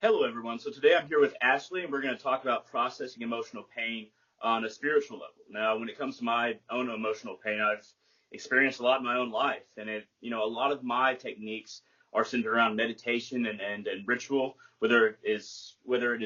Hello, everyone. So today I'm here with Ashley, and we're going to talk about processing emotional pain on a spiritual level. Now, when it comes to my own emotional pain, I've experienced a lot in my own life, and a lot of my techniques are centered around meditation and ritual, whether it is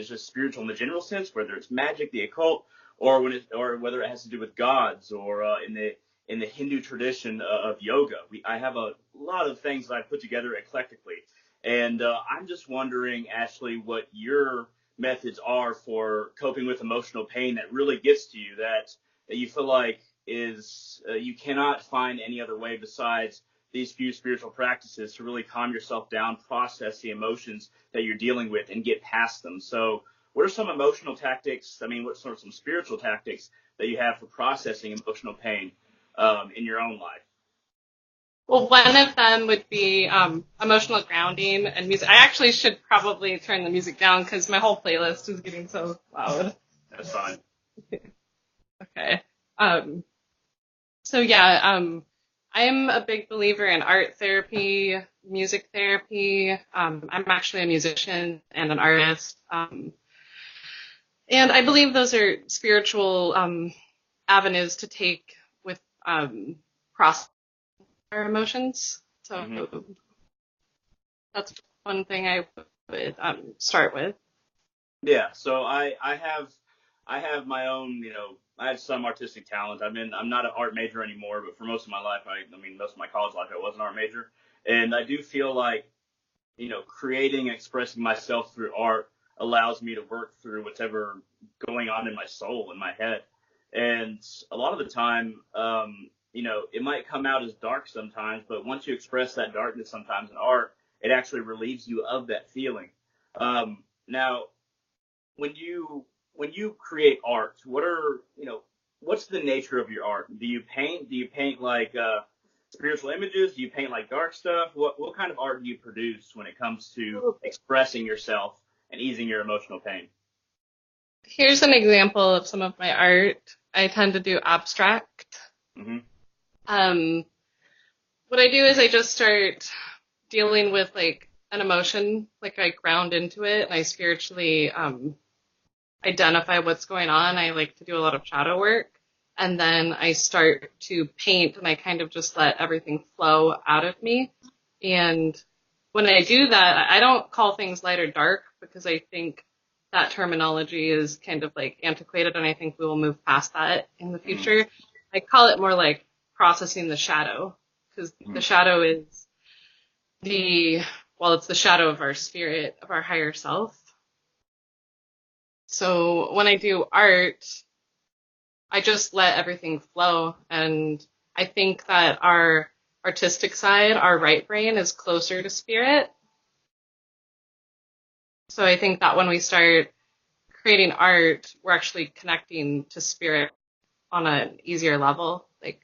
just spiritual in the general sense, whether it's magic, the occult, or whether it has to do with gods, or in the Hindu tradition of yoga. I have a lot of things that I put together eclectically. And I'm just wondering, Ashley, what your methods are for coping with emotional pain that really gets to you, that you feel like is you cannot find any other way besides these few spiritual practices to really calm yourself down, process the emotions that you're dealing with, and get past them. So, what are some emotional tactics? I mean, what sort of some spiritual tactics that you have for processing emotional pain in your own life? Well, one of them would be emotional grounding and music. I actually should probably turn the music down because my whole playlist is getting so loud. That's fine. Okay. Um, so yeah, I'm a big believer in art therapy, music therapy. I'm actually a musician and an artist. And I believe those are spiritual avenues to take with processing our emotions. So Hmm. that's one thing I would start with. Yeah, so I have my own, I have some artistic talent. I'm not an art major anymore, but for most of my life, I mean most of my college life I was an art major. And I do feel like, creating and expressing myself through art allows me to work through whatever going on in my soul, in my head. And a lot of the time, it might come out as dark sometimes, but once you express that darkness sometimes in art, it actually relieves you of that feeling. Now, when you create art, what's the nature of your art? Do you paint? Do you paint like spiritual images? Do you paint like dark stuff? What kind of art do you produce when it comes to expressing yourself and easing your emotional pain? Here's an example of some of my art. I tend to do abstract. Hmm. Um, what I do is I just start dealing with like an emotion, like I ground into it and I spiritually identify what's going on. I like to do a lot of shadow work. And then I start to paint and I kind of just let everything flow out of me. And when I do that, I don't call things light or dark because I think that terminology is kind of like antiquated and I think we will move past that in the Hmm. future. I call it more like processing the shadow because the Hmm. shadow is the, well, it's the shadow of our spirit, of our higher self. So when I do art, I just let everything flow. And I think that our artistic side, our right brain, is closer to spirit. So I think that when we start creating art, we're actually connecting to spirit on an easier level, like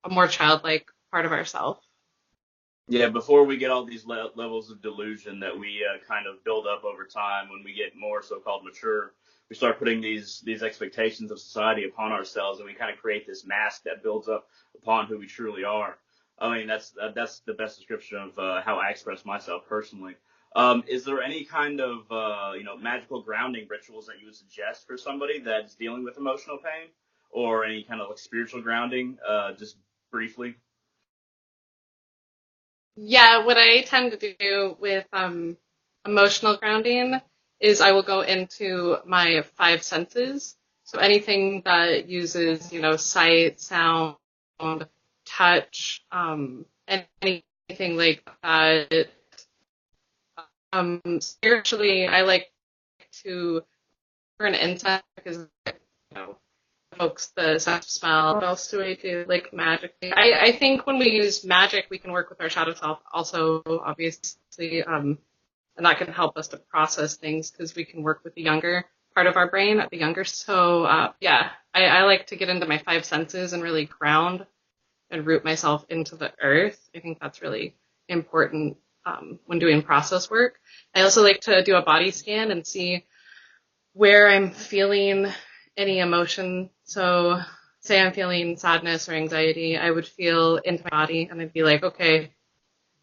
a more childlike part of ourselves. Yeah, before we get all these levels of delusion that we kind of build up over time, when we get more so-called mature, we start putting these expectations of society upon ourselves, and we kind of create this mask that builds up upon who we truly are. I mean, that's the best description of how I express myself personally. Is there any kind of magical grounding rituals that you would suggest for somebody that's dealing with emotional pain, or any kind of like spiritual grounding, just briefly? Yeah, what I tend to do with emotional grounding is I will go into my five senses. So anything that uses, sight, sound, touch, anything like that. Spiritually, I like to burn incense because, evokes the sense of smell. What else do I do? Like magically. I think when we use magic, we can work with our shadow self also, obviously, and that can help us to process things because we can work with the younger part of our brain at the younger. So, yeah, I like to get into my five senses and really ground and root myself into the earth. I think that's really important when doing process work. I also like to do a body scan and see where I'm feeling any emotion. So, say I'm feeling sadness or anxiety, I would feel into my body and I'd be like, okay,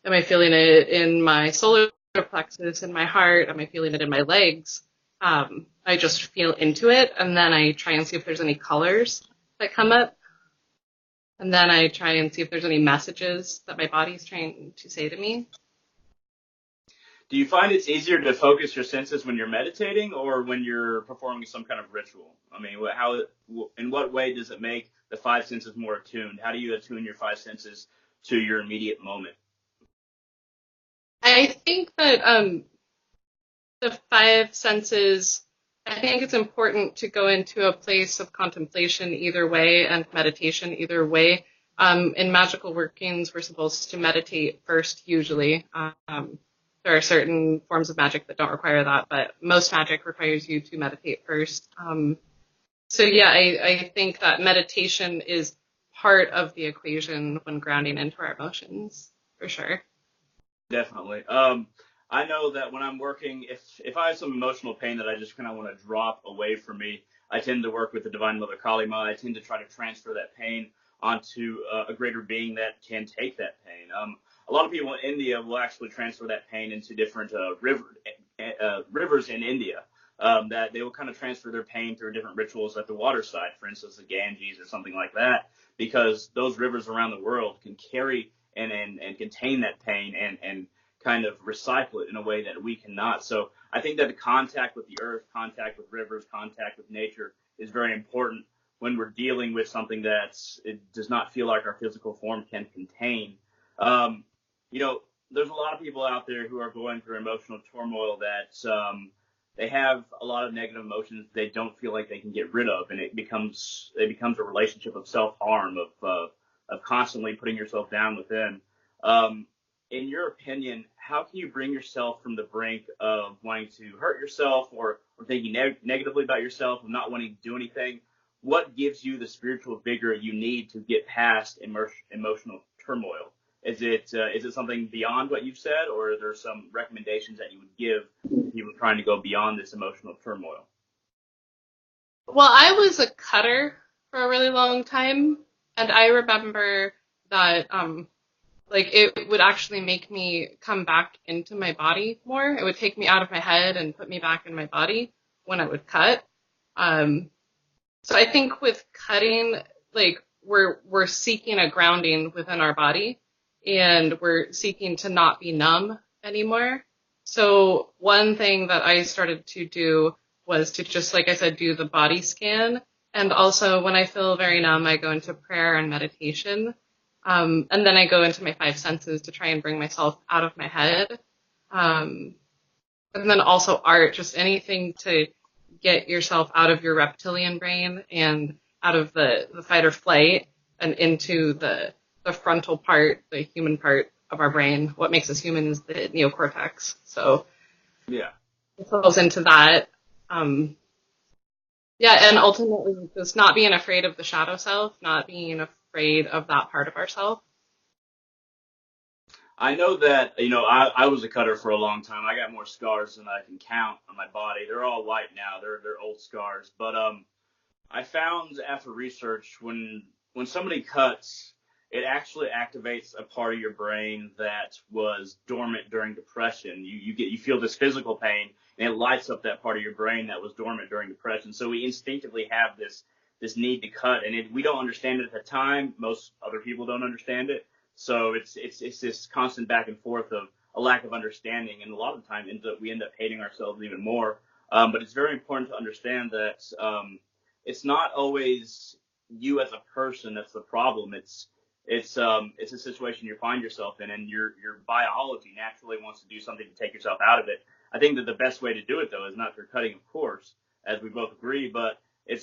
am I feeling it in my solar plexus in my heart? Am I feeling it in my legs? I just feel into it, and then I try and see if there's any colors that come up. And then I try and see if there's any messages that my body's trying to say to me. Do you find it's easier to focus your senses when you're meditating or when you're performing some kind of ritual? I mean, in what way does it make the five senses more attuned? How do you attune your five senses to your immediate moment? I think that the five senses, I think it's important to go into a place of contemplation either way and meditation either way. In magical workings, we're supposed to meditate first usually. There are certain forms of magic that don't require that, but most magic requires you to meditate first. So yeah, I think that meditation is part of the equation when grounding into our emotions, for sure. Definitely. I know that when I'm working, if I have some emotional pain that I just kind of want to drop away from me, I tend to work with the Divine Mother Kali Ma. I tend to try to transfer that pain onto a greater being that can take that pain. A lot of people in India will actually transfer that pain into different rivers in India. That they will kind of transfer their pain through different rituals at the water side, for instance, the Ganges or something like that, because those rivers around the world can carry and contain that pain and kind of recycle it in a way that we cannot. So I think that the contact with the earth, contact with rivers, contact with nature is very important when we're dealing with something it does not feel like our physical form can contain. Um, there's a lot of people out there who are going through emotional turmoil that they have a lot of negative emotions they don't feel like they can get rid of, and it becomes a relationship of self-harm, of constantly putting yourself down within. In your opinion, how can you bring yourself from the brink of wanting to hurt yourself or thinking negatively about yourself, of not wanting to do anything? What gives you the spiritual vigor you need to get past emotional turmoil? Is it something beyond what you've said, or are there some recommendations that you would give to people trying to go beyond this emotional turmoil? Well, I was a cutter for a really long time, and I remember that like it would actually make me come back into my body more. It would take me out of my head and put me back in my body when I would cut. Um, so I think with cutting, like we're seeking a grounding within our body, and we're seeking to not be numb anymore. So one thing that I started to do was to just, like I said, do the body scan. And also when I feel very numb, I go into prayer and meditation. And then I go into my five senses to try and bring myself out of my head. Um, and then also art, just anything to get yourself out of your reptilian brain and out of the fight or flight and into the frontal part, the human part of our brain. What makes us human is the neocortex. So Yeah. it falls into that. Yeah, and ultimately just not being afraid of the shadow self, not being afraid of that part of ourself. I know that, I was a cutter for a long time. I got more scars than I can count on my body. They're all white now. They're old scars. But I found after research when somebody cuts, it actually activates a part of your brain that was dormant during depression. You feel this physical pain, and it lights up that part of your brain that was dormant during depression. So we instinctively have this need to cut, and we don't understand it at the time. Most other people don't understand it. So it's this constant back and forth of a lack of understanding, and a lot of the time we end up hating ourselves even more. But it's very important to understand that it's not always you as a person that's the problem. It's a situation you find yourself in, and your biology naturally wants to do something to take yourself out of it. I think that the best way to do it, though, is not through cutting, of course, as we both agree, but it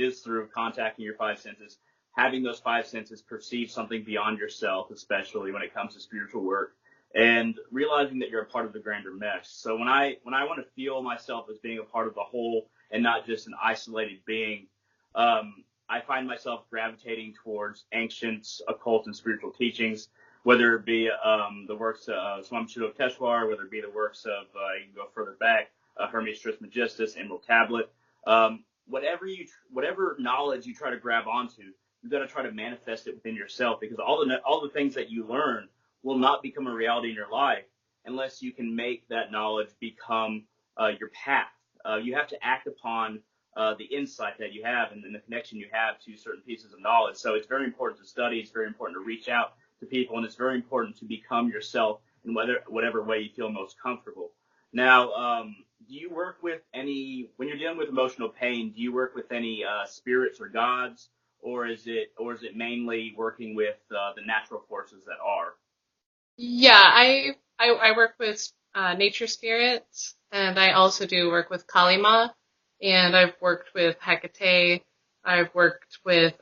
is through contacting your five senses, having those five senses perceive something beyond yourself, especially when it comes to spiritual work, and realizing that you're a part of the grander mesh. So when I want to feel myself as being a part of the whole and not just an isolated being, I find myself gravitating towards ancient occult and spiritual teachings, whether it be the works of Swami Teshwar, whether it be the works of, you can go further back, Hermes Trismegistus, Emerald Tablet. Whatever knowledge you try to grab onto, you've got to try to manifest it within yourself, because all the things that you learn will not become a reality in your life unless you can make that knowledge become your path. You have to act upon the insight that you have and the connection you have to certain pieces of knowledge. So it's very important to study. It's very important to reach out to people, and it's very important to become yourself in whatever way you feel most comfortable. Now, do you work with when you're dealing with emotional pain? Do you work with any spirits or gods, or is it mainly working with the natural forces that are? Yeah, I work with nature spirits, and I also do work with Kalima, and I've worked with Hecate. I've worked with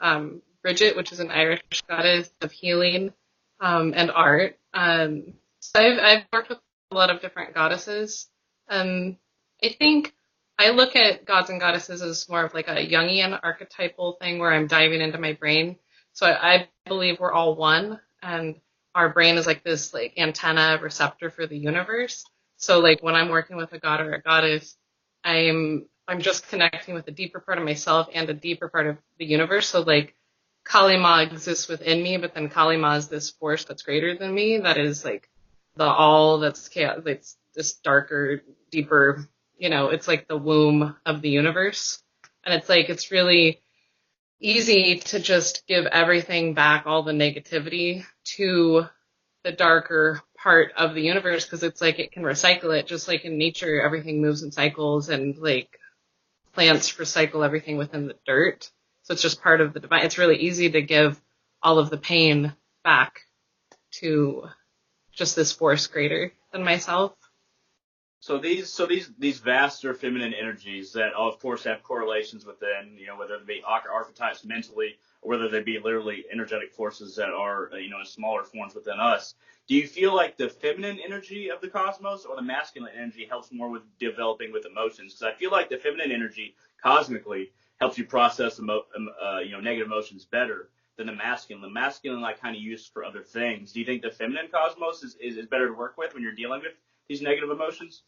Bridget, which is an Irish goddess of healing and art. So I've worked with a lot of different goddesses. Um, I think I look at gods and goddesses as more of like a Jungian archetypal thing where I'm diving into my brain. So I believe we're all one, and our brain is like this like antenna receptor for the universe. So like when I'm working with a god or a goddess, I'm just connecting with a deeper part of myself and a deeper part of the universe. So like Kalima exists within me, but then Kalima is this force that's greater than me that is like the all that's chaos. It's this darker, deeper, it's like the womb of the universe. And it's like it's really easy to just give everything back, all the negativity to the darker part of the universe, because it's like it can recycle it, just like in nature everything moves in cycles, and like plants recycle everything within the dirt. So it's just part of the divine. It's really easy to give all of the pain back to just this force greater than myself. So these vaster feminine energies that of course have correlations within, whether they be archetypes mentally or whether they be literally energetic forces that are, in smaller forms within us. Do you feel like the feminine energy of the cosmos or the masculine energy helps more with developing with emotions? Because I feel like the feminine energy cosmically helps you process negative emotions better than the masculine. The masculine I kind of use for other things. Do you think the feminine cosmos is better to work with when you're dealing with these negative emotions?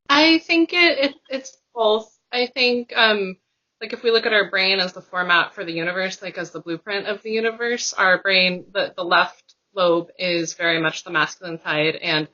I think it's both. I think like if we look at our brain as the format for the universe, like as the blueprint of the universe, our brain, the left lobe is very much the masculine side, and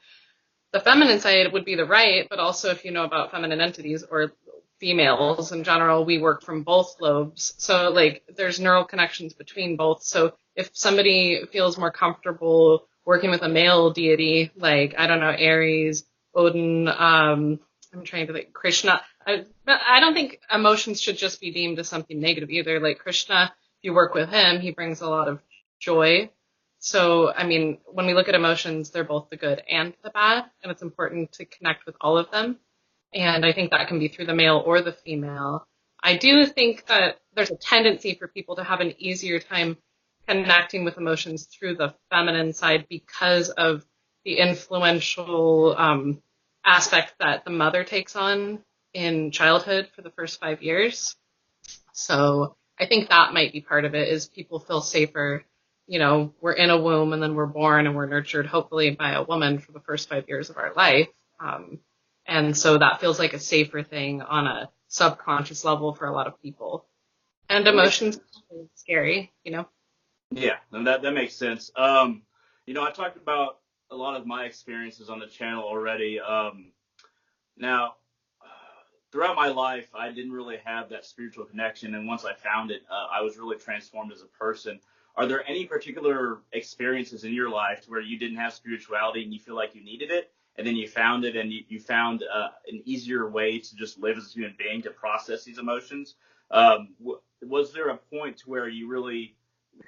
the feminine side would be the right. But also, if you know about feminine entities or females in general, we work from both lobes. So like there's neural connections between both. So if somebody feels more comfortable working with a male deity, like, I don't know, Aries, Odin, I'm trying to think, Krishna. I don't think emotions should just be deemed as something negative either. Like Krishna, if you work with him, he brings a lot of joy. So, I mean, when we look at emotions, they're both the good and the bad, and it's important to connect with all of them. And I think that can be through the male or the female. I do think that there's a tendency for people to have an easier time connecting with emotions through the feminine side because of the influential aspect that the mother takes on in childhood for the first 5 years. So I think that might be part of it, is people feel safer. We're in a womb and then we're born and we're nurtured hopefully by a woman for the first 5 years of our life. And so that feels like a safer thing on a subconscious level for a lot of people. And emotions are scary. Yeah, and that makes sense. I talked about a lot of my experiences on the channel already. Now, throughout my life, I didn't really have that spiritual connection, and once I found it, I was really transformed as a person. Are there any particular experiences in your life where you didn't have spirituality and you feel like you needed it, and then you found it and you found an easier way to just live as a human being to process these emotions? Was there a point where you really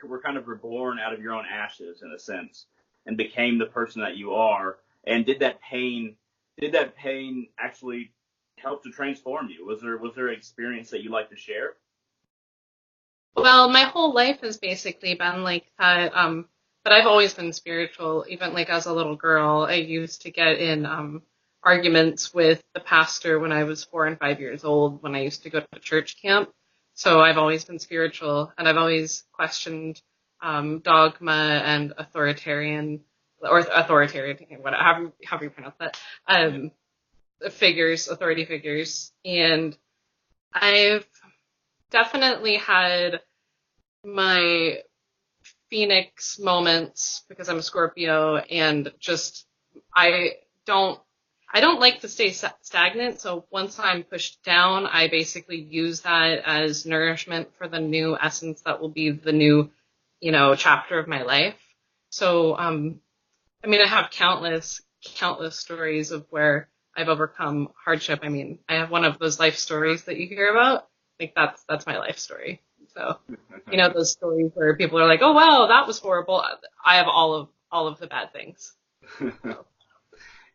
were kind of reborn out of your own ashes in a sense and became the person that you are? And did that pain actually help to transform you? Was there an experience that you like to share? Well, my whole life has basically been like that. But I've always been spiritual. Even like as a little girl, I used to get in arguments with the pastor when I was 4 and 5 years old, when I used to go to church camp. So I've always been spiritual, and I've always questioned dogma and authoritarian, whatever, however you pronounce that, authority figures. And I've definitely had my Phoenix moments because I'm a Scorpio, and just I don't like to stay stagnant. So once I'm pushed down, I basically use that as nourishment for the new essence that will be the new, chapter of my life. So, I mean, I have countless stories of where I've overcome hardship. I mean, I have one of those life stories that you hear about. Like that's my life story. So, those stories where people are like, "Oh wow, that was horrible." I have all of the bad things. So.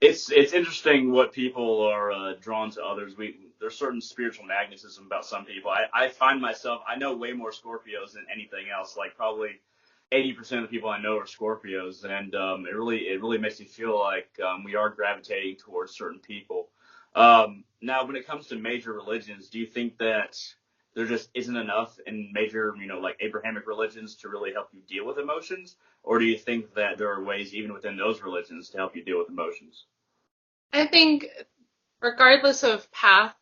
It's interesting what people are drawn to others. There's certain spiritual magnetism about some people. I find myself, I know way more Scorpios than anything else. Like probably 80% of the people I know are Scorpios, and it really makes me feel like we are gravitating towards certain people. Now, when it comes to major religions, do you think that there just isn't enough in major, like Abrahamic religions to really help you deal with emotions? Or do you think that there are ways even within those religions to help you deal with emotions? I think regardless of path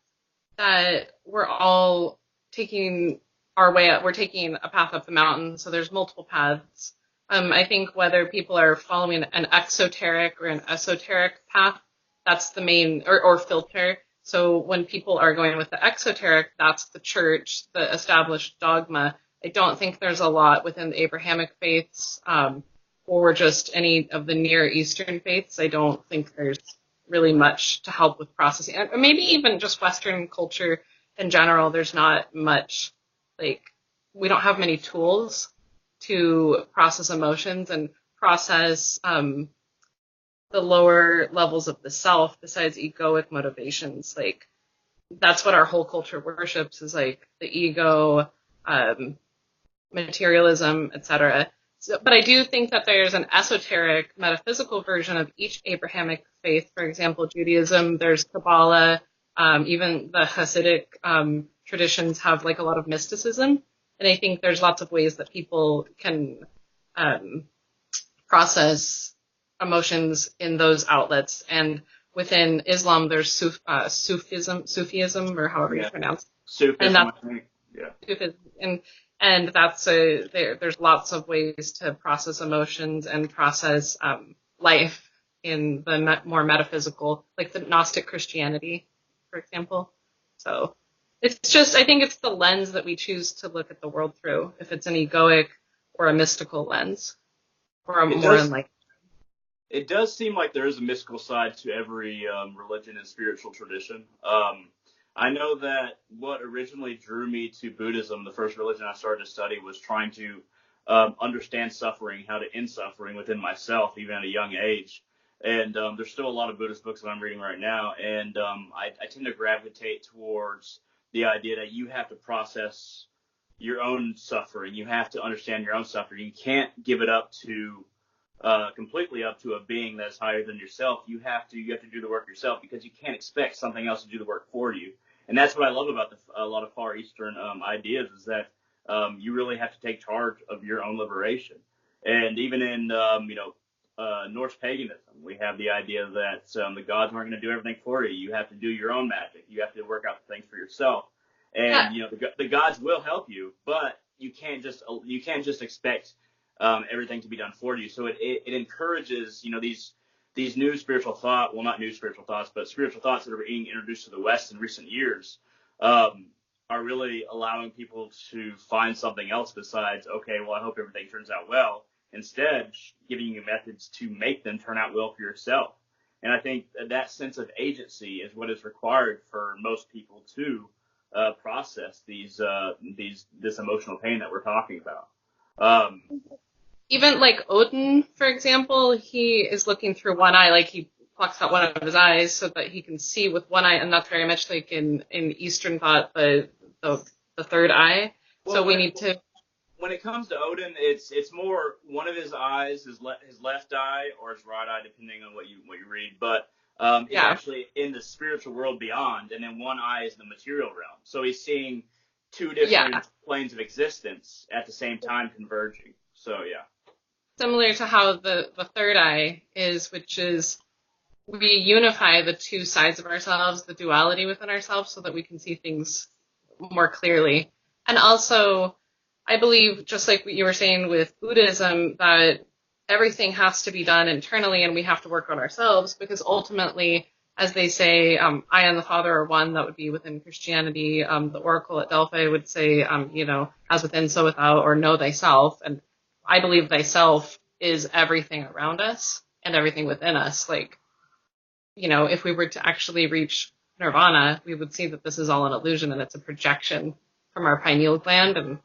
that we're all taking our way up, we're taking a path up the mountain. So there's multiple paths. I think whether people are following an exoteric or an esoteric path, that's the main, or filter. So when people are going with the exoteric, that's the church, the established dogma. I don't think there's a lot within the Abrahamic faiths, or just any of the Near Eastern faiths. I don't think there's really much to help with processing. Or maybe even just Western culture in general, there's not much, we don't have many tools to process emotions and process the lower levels of the self besides egoic motivations. That's what our whole culture worships, is the ego, materialism, etc. But I do think that there's an esoteric metaphysical version of each Abrahamic faith. For example, Judaism, there's Kabbalah, even the Hasidic traditions have a lot of mysticism. And I think there's lots of ways that people can process emotions in those outlets. And within Islam, there's Sufism, or however you pronounce it. Sufism, I think. Yeah. Sufism. And that's there's lots of ways to process emotions and process life in the more metaphysical, like the Gnostic Christianity, for example. So it's just, I think it's the lens that we choose to look at the world through, if it's an egoic or a mystical lens, or a more enlightened. It does seem like there is a mystical side to every religion and spiritual tradition. I know that what originally drew me to Buddhism, the first religion I started to study, was trying to understand suffering, how to end suffering within myself, even at a young age. And there's still a lot of Buddhist books that I'm reading right now, and I tend to gravitate towards the idea that you have to process your own suffering. You have to understand your own suffering. You can't give it up to completely up to a being that's higher than yourself. You have to do the work yourself, because you can't expect something else to do the work for you. And that's what I love about a lot of Far Eastern ideas, is that you really have to take charge of your own liberation. And even in Norse paganism, we have the idea that the gods aren't going to do everything for you. You have to do your own magic. You have to work out the things for yourself. And the gods will help you, but you can't just expect everything to be done for you. So it encourages these new spiritual thought, well, not new spiritual thoughts, but spiritual thoughts that are being introduced to the West in recent years, are really allowing people to find something else besides, okay, well, I hope everything turns out well. Instead, giving you methods to make them turn out well for yourself. And I think that sense of agency is what is required for most people to process this emotional pain that we're talking about. Even Odin, for example, he is looking through one eye, he plucks out one of his eyes so that he can see with one eye, and that's very much in Eastern thought, the third eye. Well, so we need to. When it comes to Odin, it's more one of his eyes, his left eye or his right eye, depending on what you read. But he's actually in the spiritual world beyond, and then one eye is the material realm. So he's seeing two different planes of existence at the same time converging. So yeah. Similar to how the third eye is, which is we unify the two sides of ourselves, the duality within ourselves, so that we can see things more clearly. And also, I believe, just like what you were saying with Buddhism, that everything has to be done internally and we have to work on ourselves because ultimately, as they say, I and the Father are one. That would be within Christianity. The Oracle at Delphi would say, as within, so without, or know thyself. And I believe thyself is everything around us and everything within us. Like, if we were to actually reach nirvana, we would see that this is all an illusion and it's a projection from our pineal gland. And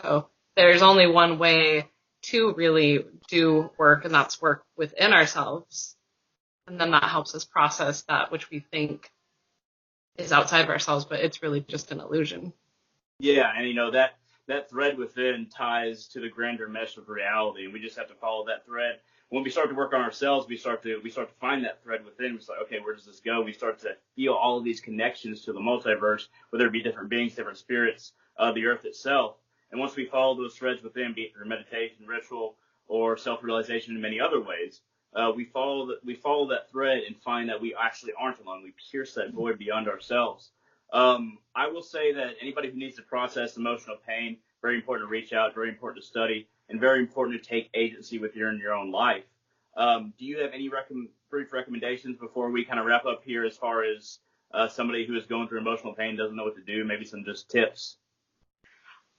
so there's only one way to really do work, and that's work within ourselves. And then that helps us process that which we think is outside of ourselves, but it's really just an illusion. Yeah, and that thread within ties to the grander mesh of reality, and we just have to follow that thread. When we start to work on ourselves, we start to find that thread within. We start, okay, where does this go? We start to feel all of these connections to the multiverse, whether it be different beings, different spirits, the earth itself. And once we follow those threads within, be it through meditation, ritual, or self-realization in many other ways, we follow that thread and find that we actually aren't alone. We pierce that void beyond ourselves. I will say that anybody who needs to process emotional pain, very important to reach out, very important to study, and very important to take agency with your own life. Do you have any brief recommendations before we kind of wrap up here as far as somebody who is going through emotional pain, doesn't know what to do, maybe some just tips?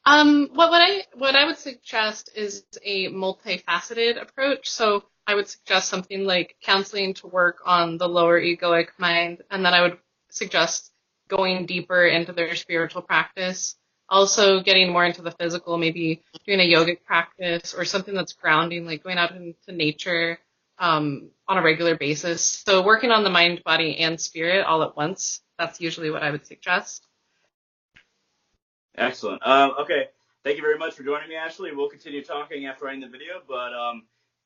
What I would suggest is a multifaceted approach. So I would suggest something like counseling to work on the lower egoic mind, and then I would suggest going deeper into their spiritual practice. Also getting more into the physical, maybe doing a yogic practice or something that's grounding, like going out into nature on a regular basis. So working on the mind, body, and spirit all at once, that's usually what I would suggest. Excellent. Okay. Thank you very much for joining me, Ashley. We'll continue talking after I end the video, but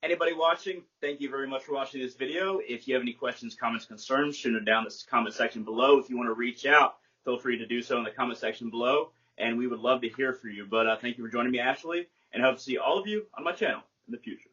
anybody watching, thank you very much for watching this video. If you have any questions, comments, concerns, shoot them down in the comment section below. If you want to reach out, feel free to do so in the comment section below, and we would love to hear from you. But thank you for joining me, Ashley, and hope to see all of you on my channel in the future.